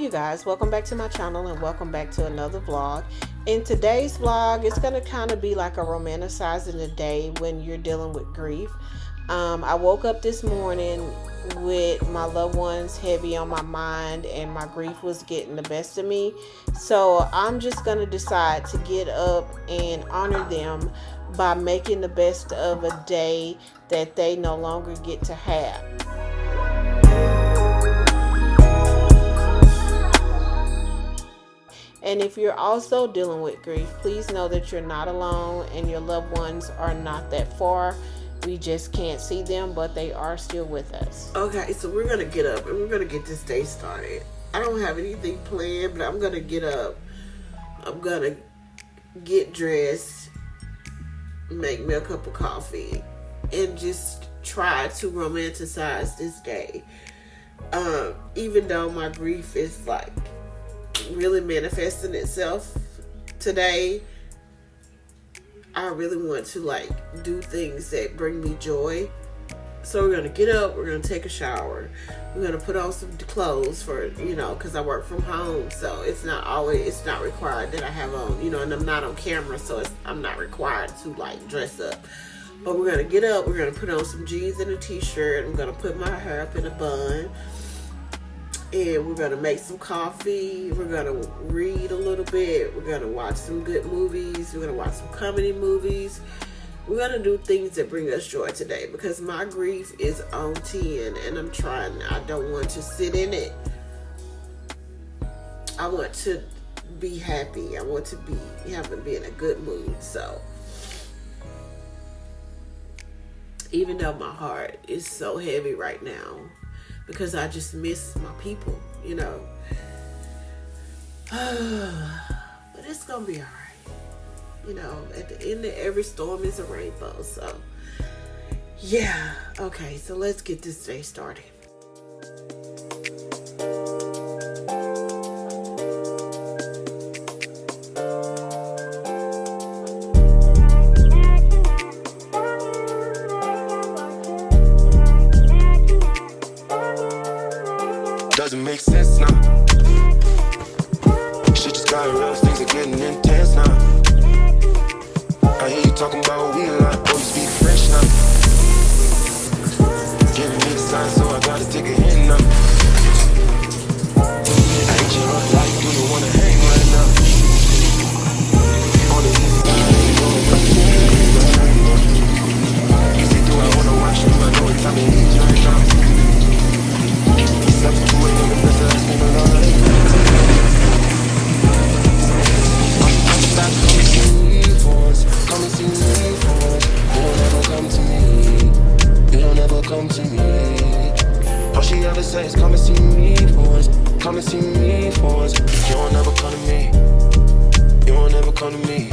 you guys, welcome back to my channel and welcome back to another vlog. In today's vlog, it's going to kind of be like a romanticizing the day when you're dealing with grief. I woke up this morning with my loved ones heavy on my mind and my grief was getting the best of me. So I'm just going to decide to get up and honor them by making the best of a day that they no longer get to have. And if you're also dealing with grief, please know that you're not alone and your loved ones are not that far. We just can't see them, but they are still with us. Okay, so we're going to get up and we're going to get this day started. I don't have anything planned, but I'm going to get up. I'm going to get dressed, make me a cup of coffee, and just try to romanticize this day. Even though my grief is like really manifesting itself today, I really want to like do things that bring me joy. So we're gonna get up, we're gonna take a shower, we're gonna put on some clothes for, because I work from home, so it's not required that I have on, and I'm not on camera, so I'm not required to like dress up. But we're gonna get up, we're gonna put on some jeans and a t-shirt, I'm gonna put my hair up in a bun, and we're going to make some coffee. We're going to read a little bit. We're going to watch some good movies. We're going to watch some comedy movies. We're going to do things that bring us joy today because my grief is on 10 and I don't want to sit in it. I want to be happy. I want to be in a good mood. So even though my heart is so heavy right now, because I just miss my people, But it's gonna be all right. At the end of every storm is a rainbow. So, yeah. Okay, so let's get this day started. Doesn't make sense now. Shit just got real, things are getting intense now. I hear you talking about we like, oh, you speak French now. Giving me the sign, so I gotta take a hint now. I ain't your life, do you wanna hang right now? On the east side, you know it's right now. You say, do I wanna watch you? I know it's time to eat right now. All she ever says, come and see me for once. Come and see me for once. You don't ever come to me. You don't ever come to me.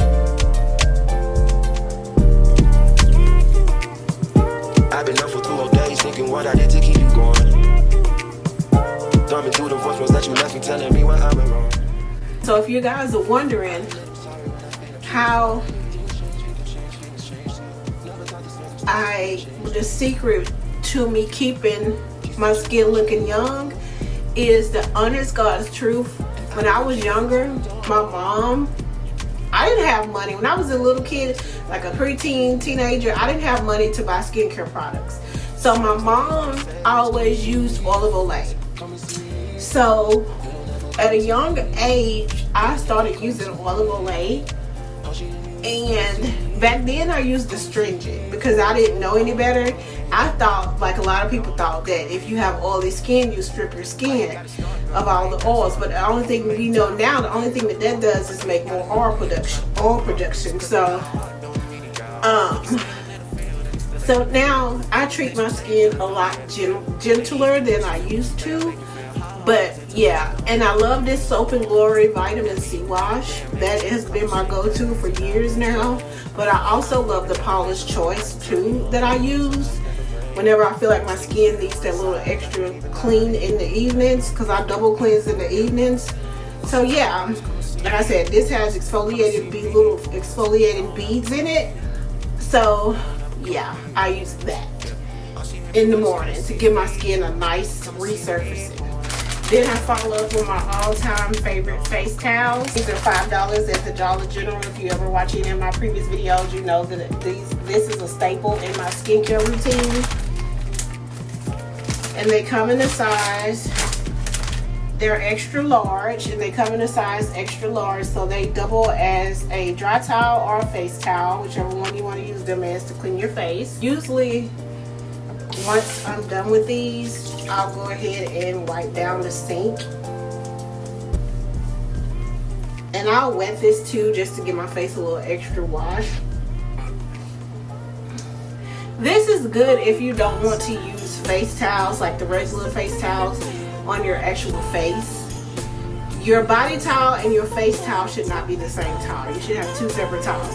I've been up for 2 whole days thinking what I did to keep you going. Thumbing through the voicemails that you left me, telling me what I went wrong. So if you guys are wondering how the secret to me keeping my skin looking young is the honest God's truth. When I was younger, my mom, I didn't have money. When I was a little kid, like a preteen, teenager, I didn't have money to buy skincare products. So my mom always used olive oil. So at a young age, I started using olive oil. And back then I used astringent because I didn't know any better. I thought, like a lot of people thought, that if you have oily skin, you strip your skin of all the oils. But the only thing we know now, the only thing that does is make more oil production. So now I treat my skin a lot gentler than I used to. But yeah, and I love this Soap and Glory Vitamin C Wash. That has been my go-to for years now. But I also love the Paula's Choice too that I use whenever I feel like my skin needs that little extra clean in the evenings, because I double cleanse in the evenings. So yeah, like I said, this has little exfoliating beads in it. So yeah, I use that in the morning to give my skin a nice resurfacing. Then I follow up with my all-time favorite face towels. These are $5 at the Dollar General. If you ever watch any of my previous videos, you know that this is a staple in my skincare routine. And they come in a size, they're extra large, and they come in a size extra large, so they double as a dry towel or a face towel, whichever one you want to use them as to clean your face. Usually, once I'm done with these, I'll go ahead and wipe down the sink. And I'll wet this too, just to give my face a little extra wash. This is good if you don't want to use face towels, like the regular face towels, on your actual face. Your body towel and your face towel should not be the same towel. You should have two separate towels.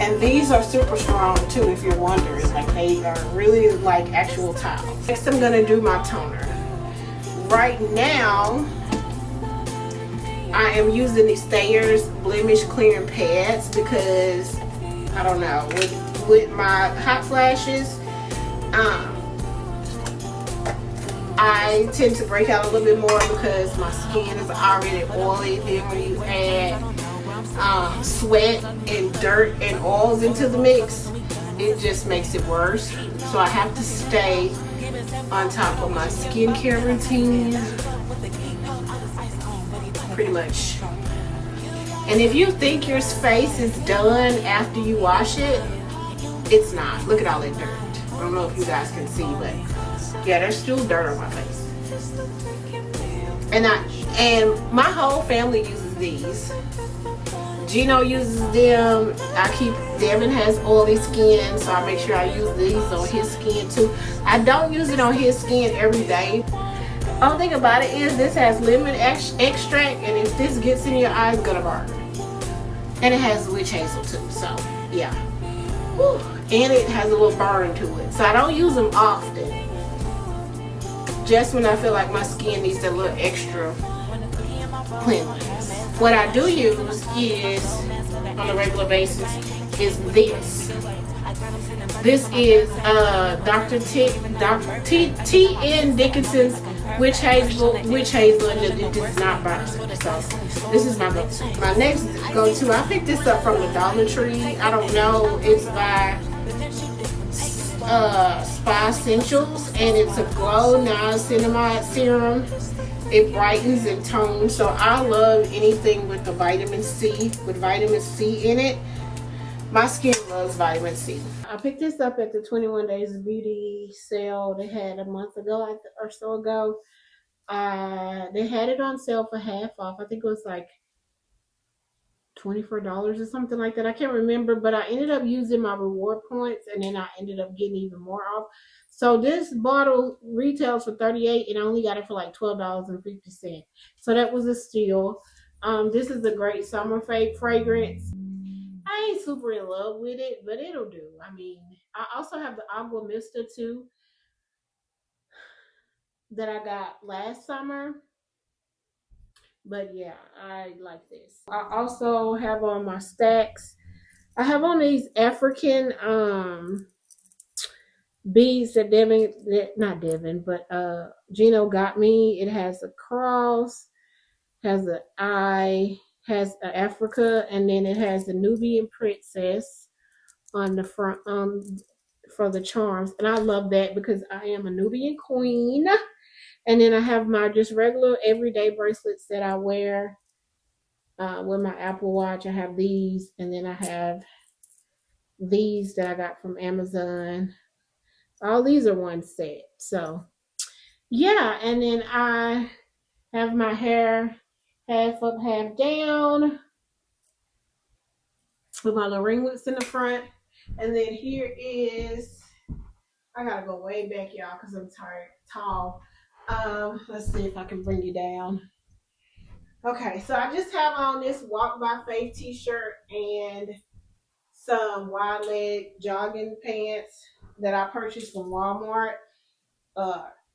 And these are super strong too, if you're wondering. Like, they are really like actual towels. Next, I'm gonna do my toner. Right now, I am using these Thayer's blemish clearing pads because, I don't know, with my hot flashes, I tend to break out a little bit more because my skin is already oily. Then when you add sweat and dirt and oils into the mix, it just makes it worse. So I have to stay on top of my skincare routine pretty much. And if you think your face is done after you wash it, it's not. Look at all that dirt. I don't know if you guys can see, but yeah, there's still dirt on my face. And my whole family uses these. Gino uses them. Devin has oily skin, so I make sure I use these on his skin too. I don't use it on his skin every day. Only thing about it is this has lemon extract, and if this gets in your eye, it's gonna burn. And it has witch hazel too, so yeah. Whew. And it has a little burn to it, so I don't use them often. Just when I feel like my skin needs a little extra cleanliness. What I do use is, on a regular basis, is this. This is Dr. T.N. Dickinson's witch hazel, and it does not burn. So this is my go-to. My next go-to, I picked this up from the Dollar Tree. I don't know, it's by Spa Essentials, and it's a glow niacinamide serum. It brightens and tones, so I love anything with the vitamin C in it. My skin loves vitamin C. I picked this up at the 21 Days of Beauty sale they had a month ago or so ago. They had it on sale for half off. I think it was like $24 or something like that. I can't remember, but I ended up using my reward points, and then I ended up getting even more off. So this bottle retails for $38, and I only got it for like $12.50. So that was a steal. This is a great summer fragrance. I ain't super in love with it, but it'll do. I mean, I also have the Agua Mista too that I got last summer. But yeah, I like this. I also have on my stacks. I have on these African beads that Gino got me. It has a cross, has an eye, has Africa, and then it has the Nubian princess on the front for the charms. And I love that because I am a Nubian queen. And then I have my just regular everyday bracelets that I wear with my Apple Watch. I have these, and then I have these that I got from Amazon. All these are one set. So yeah, and then I have my hair half up, half down with my little ringlets in the front. And then here is, I gotta go way back, y'all, because I'm tall. Let's see if I can bring you down. Okay, so I just have on this Walk by Faith t-shirt and some wide leg jogging pants that I purchased from Walmart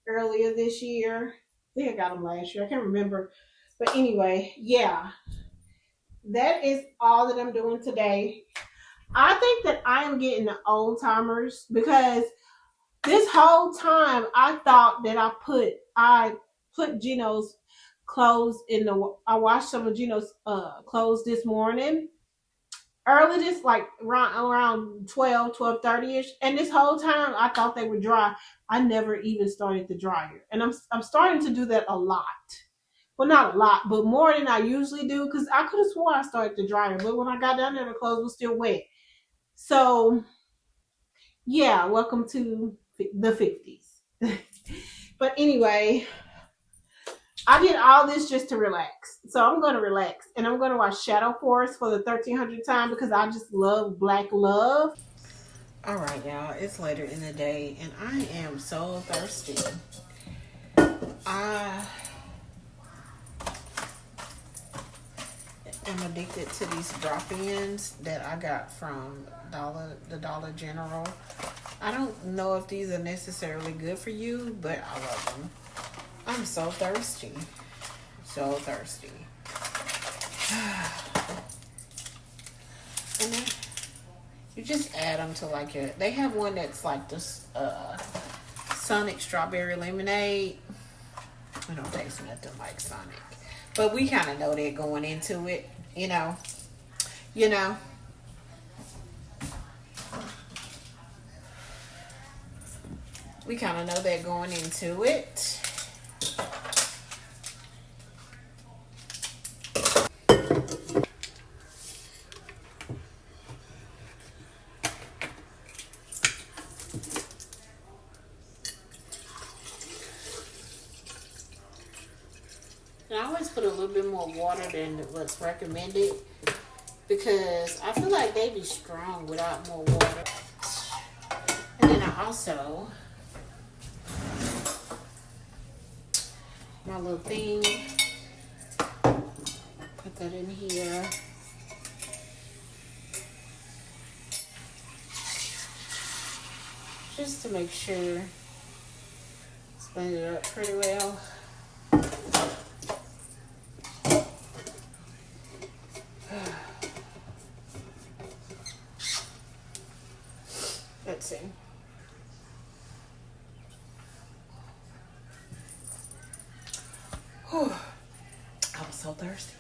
earlier this year. I think I got them last year. I can't remember. But anyway, yeah. That is all that I'm doing today. I think that I am getting the old timers because this whole time I thought that I put Gino's clothes I washed some of Gino's clothes this morning. Early this like around 12:30 ish. And this whole time I thought they were dry. I never even started the dryer. And I'm starting to do that a lot. Well, not a lot, but more than I usually do, because I could have swore I started the dryer, but when I got down there, the clothes were still wet. So, yeah, welcome to the 50s. But anyway, I did all this just to relax. So I'm going to relax, and I'm going to watch Shadow Force for the 1300th time because I just love Black Love. All right, y'all, it's later in the day, and I am so thirsty. I am addicted to these drop-ins that I got from the Dollar General. I don't know if these are necessarily good for you, but I love them. I'm so thirsty. So thirsty. And then you just add them to like your... They have one that's like this Sonic Strawberry Lemonade. It don't taste nothing like Sonic. But we kind of know that going into it, you know. We kind of know that going into it. And I always put a little bit more water than what's recommended because I feel like they be strong without more water. And then I also, my little thing, put that in here. Just to make sure, blend it up pretty well. Let's see. Whew. I was so thirsty.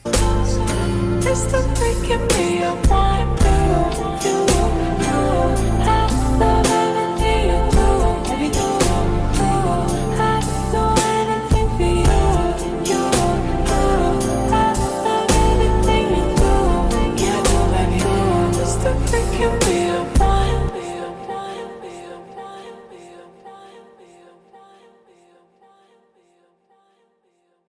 It's the making me a wine.